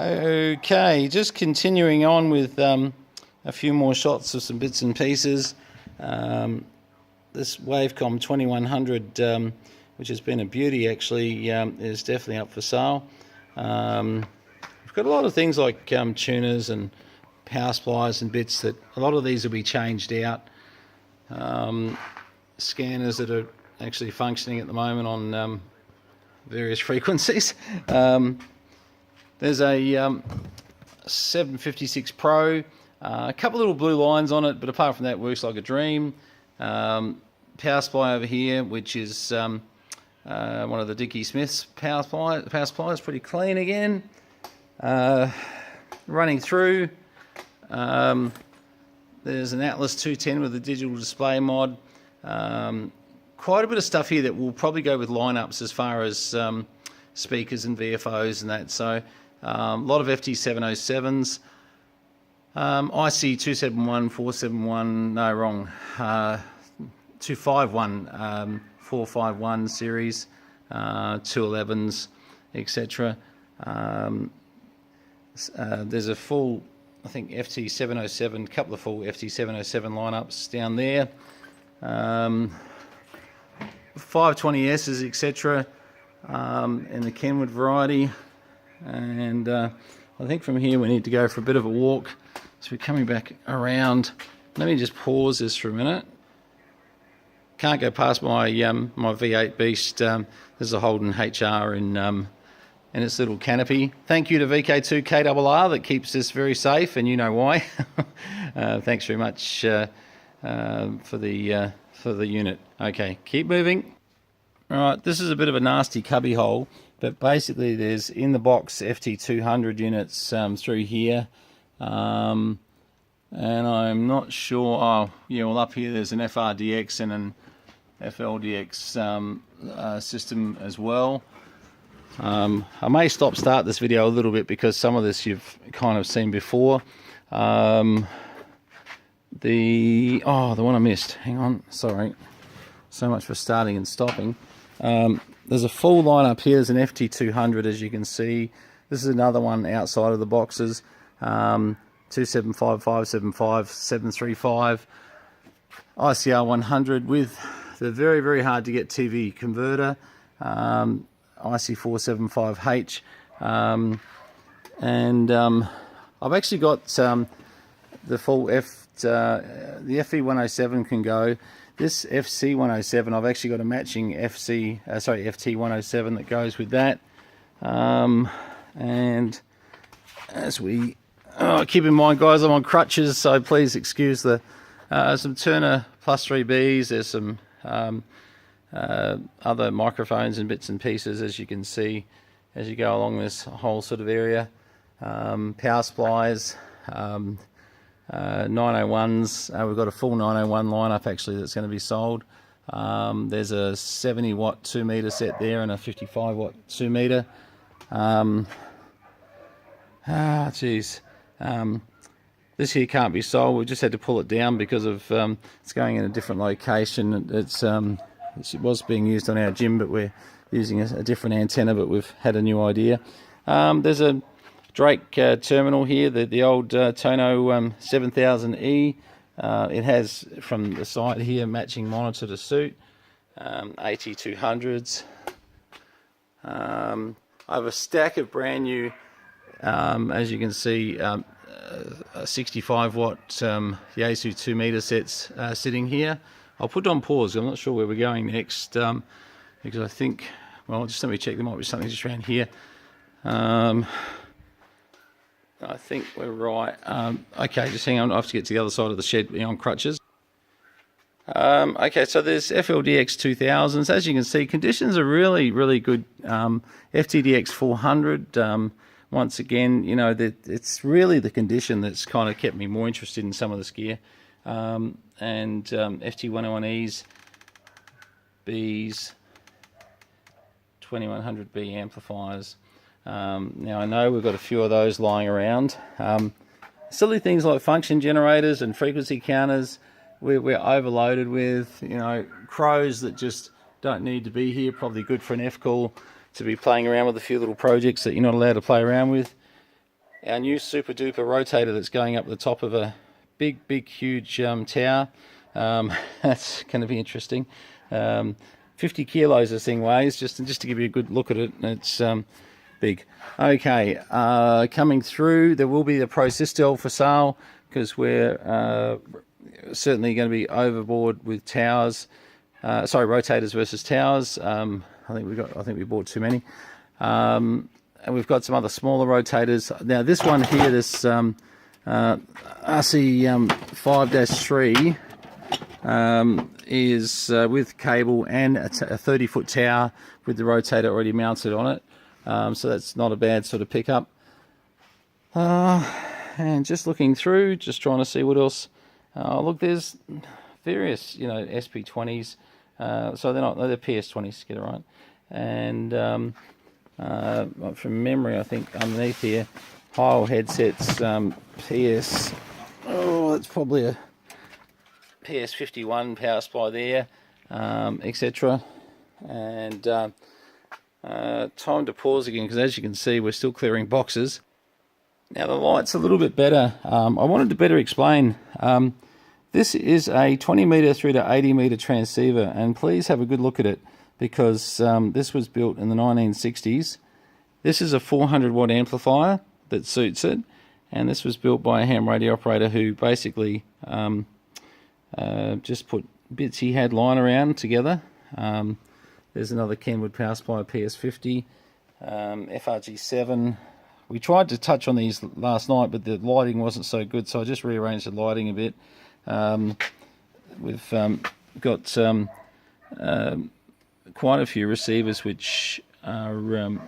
Okay, just continuing on with a few more shots of some bits and pieces. This Wavecom 2100, which has been a beauty actually, is definitely up for sale. We've got a lot of things like tuners and power supplies and bits that a lot of these will be changed out. Scanners that are actually functioning at the moment on various frequencies. There's a 756 Pro, a couple little blue lines on it, but apart from that, works like a dream. Power supply over here, which is one of the Dickie Smith's power supply. The power supply is pretty clean again. Running through, there's an Atlas 210 with a digital display mod. Quite a bit of stuff here that will probably go with lineups as far as speakers and VFOs and that. So a lot of FT707s, IC 271, 471, no wrong, 251, 451 series, 211s, etc. There's a full, I think, FT707, a couple of full FT707 lineups down there. 520Ss, etc. In the Kenwood variety. And I think from here we need to go for a bit of a walk. So we're coming back around. Let me just pause this for a minute. Can't go past my my V8 Beast. There's a Holden HR in its little canopy. Thank you to VK2KRR that keeps this very safe, and you know why. Thanks very much for the unit. Okay, keep moving. All right, this is a bit of a nasty cubby hole, but basically there's in the box FT200 units through here, and I'm not sure. Oh, yeah, well up here there's an FRDX and an FLDX system as well. I may start this video a little bit because some of this you've kind of seen before. The one I missed. Hang on, sorry. So much for starting and stopping. There's a full lineup here. There's an FT200, as you can see. This is another one outside of the boxes. 275, 575, 735, ICR 100 with the very, very hard to get TV converter, IC475H, and I've actually got the full the FE107 can go. This FC107, I've actually got a matching FT107 that goes with that. And as we keep in mind, guys, I'm on crutches, so please excuse the some Turner Plus 3Bs. There's some other microphones and bits and pieces, as you can see as you go along this whole sort of area. Power supplies. 901s, we've got a full 901 lineup actually that's going to be sold. There's a 70 watt 2 meter set there and a 55 watt 2 meter. This here can't be sold. We just had to pull it down because of it's going in a different location. It was being used on our gym, but we're using a different antenna, but we've had a new idea. There's a Drake terminal here, the old Tono 7000E. It has, from the side here, matching monitor to suit. AT200s. I have a stack of brand new, as you can see, 65 watt Yaesu 2 meter sets sitting here. I'll put it on pause. I'm not sure where we're going next, because I think, well, just let me check. There might be something just around here. I think we're right. Okay, just hang on. I have to get to the other side of the shed on crutches. Okay, so there's FLDX 2000s. As you can see, conditions are really, really good. FTDX 400. Once again, you know, it's really the condition that's kind of kept me more interested in some of this gear. And FT101Es, Bs, 2100B amplifiers. Now I know we've got a few of those lying around. Silly things like function generators and frequency counters we're overloaded with, you know, crows that just don't need to be here. Probably good for an F-call to be playing around with a few little projects that you're not allowed to play around with. our new super duper rotator that's going up the top of a big huge tower. That's going to be interesting. 50 kilos this thing weighs, just to give you a good look at it. It's big. Okay, coming through, there will be the Pro Systel for sale, because we're certainly going to be overboard with towers. Sorry, rotators versus towers. I think we bought too many. And we've got some other smaller rotators. Now this one here, this RC5-3, is with cable and a 30-foot tower with the rotator already mounted on it. So that's not a bad sort of pickup. And just looking through, just trying to see what else. Look, there's various, SP20s. So they're PS20s, get it right. And from memory, I think underneath here, Heil headsets, PS. Oh, it's probably a PS51 power supply there, etc. And time to pause again, because as you can see, we're still clearing boxes. Now the light's a little bit better. I wanted to better explain. This is a 20 meter through to 80 meter transceiver, and please have a good look at it, because this was built in the 1960s. This is a 400 watt amplifier that suits it, and this was built by a ham radio operator who basically just put bits he had lying around together. There's another Kenwood power supply PS50, FRG7. We tried to touch on these last night, but the lighting wasn't so good, so I just rearranged the lighting a bit. We've got quite a few receivers which are I'm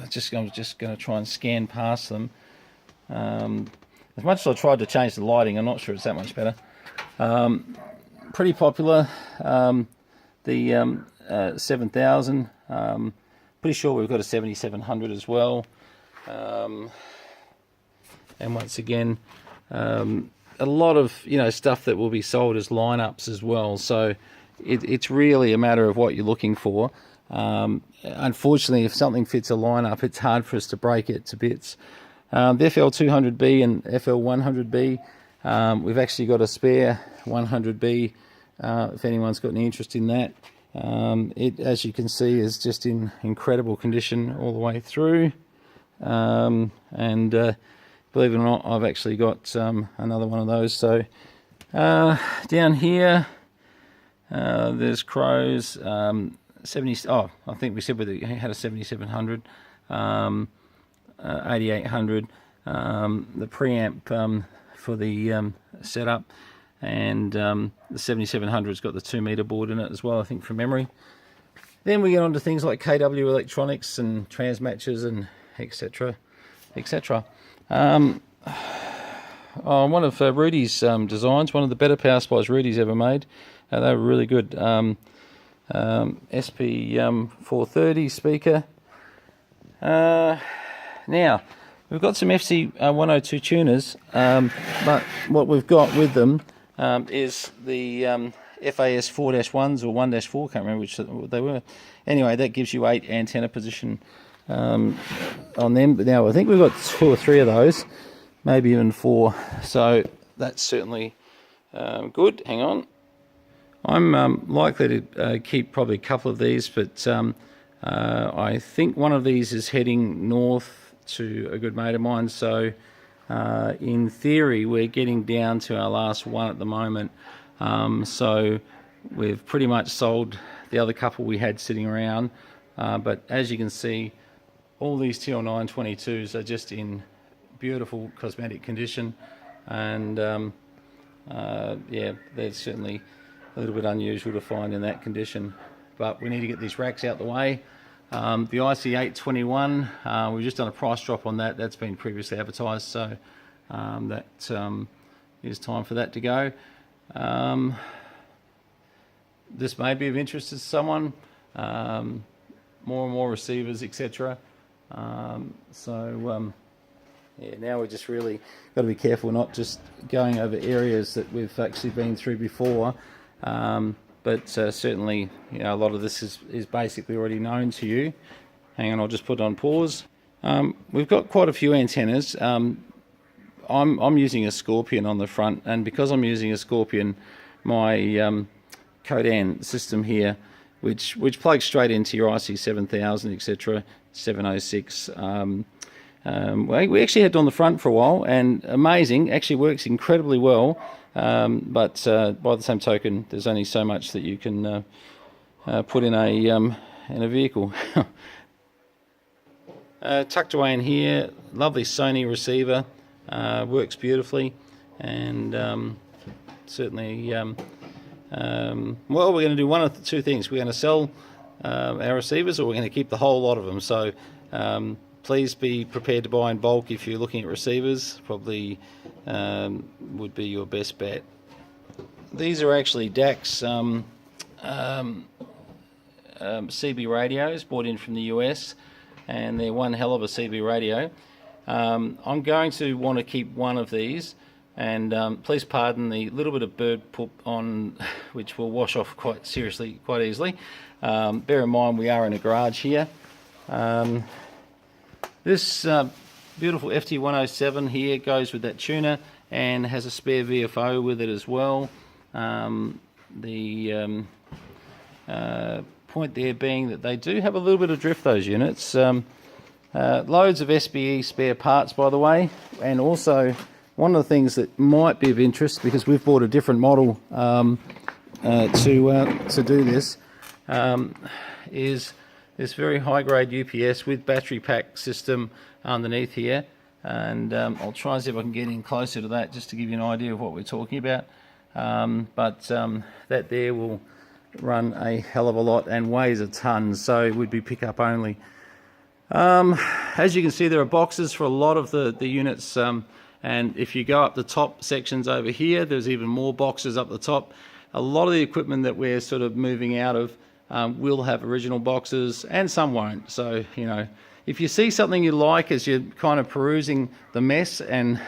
just going to try and scan past them. As much as I tried to change the lighting, I'm not sure it's that much better. Pretty popular. The 7000. Pretty sure we've got a 7700 as well. And once again, a lot of stuff that will be sold as lineups as well. So it's really a matter of what you're looking for. Unfortunately, if something fits a lineup, it's hard for us to break it to bits. The FL200B and FL100B, we've actually got a spare 100B if anyone's got any interest in that. It, as you can see, is just in incredible condition all the way through. And believe it or not, I've actually got another one of those. So down here, there's Crows 70. Oh, I think we said we had a 7700, 8800. The preamp for the setup, and the 7700's got the 2 meter board in it as well, I think, from memory. Then we get on to things like KW electronics and transmatches and etc. One of Rudy's designs, one of the better power supplies Rudy's ever made. They were really good. SP430 speaker. Now, we've got some FC102 tuners, but what we've got with them is the FAS 4-1s or 1-4, can't remember which they were. Anyway, that gives you 8 antenna position on them. But now I think we've got 2 or 3 of those, maybe even 4. So that's certainly good. Hang on. I'm likely to keep probably a couple of these, but I think one of these is heading north to a good mate of mine. So in theory, we're getting down to our last one at the moment. So we've pretty much sold the other couple we had sitting around. But as you can see, all these TL922s are just in beautiful cosmetic condition. And yeah, they're certainly a little bit unusual to find in that condition, but we need to get these racks out the way. The IC821, we've just done a price drop on that. That's been previously advertised, so that is time for that to go. This may be of interest to someone. More and more receivers, etc. Yeah, now we're just really got to be careful not just going over areas that we've actually been through before. But certainly, a lot of this is basically already known to you. Hang on, I'll just put it on pause. We've got quite a few antennas. I'm using a Scorpion on the front, and because I'm using a Scorpion, my Codan system here, which plugs straight into your IC7000, etc., 706. We actually had it on the front for a while, and amazing, actually works incredibly well. But by the same token, there's only so much that you can put in a vehicle. Tucked away in here, lovely Sony receiver, works beautifully, and certainly, well, we're going to do one of the two things. We're going to sell our receivers, or we're going to keep the whole lot of them. So please be prepared to buy in bulk if you're looking at receivers. Probably would be your best bet. These are actually DAX CB radios bought in from the US, and they're one hell of a CB radio. I'm going to want to keep one of these, and please pardon the little bit of bird poop on, which will wash off quite easily. Bear in mind we are in a garage here. This beautiful FT107 here goes with that tuner and has a spare VFO with it as well. The point there being that they do have a little bit of drift, those units. Loads of SBE spare parts, by the way, and also one of the things that might be of interest, because we've bought a different model to do this, is this very high grade UPS with battery pack system underneath here, and I'll try and see if I can get in closer to that just to give you an idea of what we're talking about. But that there will run a hell of a lot and weighs a ton, so it would be pickup only. As you can see, there are boxes for a lot of the units, and if you go up the top sections over here, there's even more boxes up the top. A lot of the equipment that we're sort of moving out of will have original boxes, and some won't. So, you know, if you see something you like as you're kind of perusing the mess, and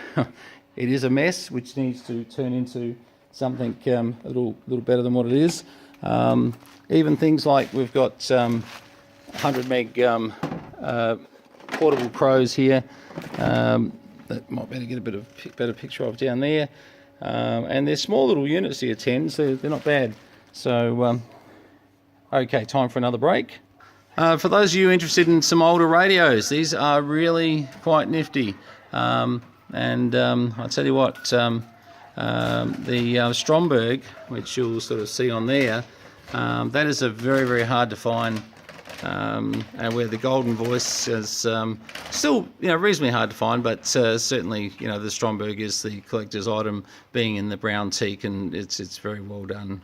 it is a mess which needs to turn into something a little better than what it is. Even things like we've got 100 meg portable pros here, that might be able to get a bit of better picture of down there, and they're small little units here, 10, so they're not bad. So okay, time for another break. For those of you interested in some older radios, these are really quite nifty, and I'll tell you what, the Stromberg, which you'll sort of see on there, that is a very hard to find, and where the Golden Voice is still, you know, reasonably hard to find, but certainly, you know, the Stromberg is the collector's item, being in the brown teak, and it's very well done.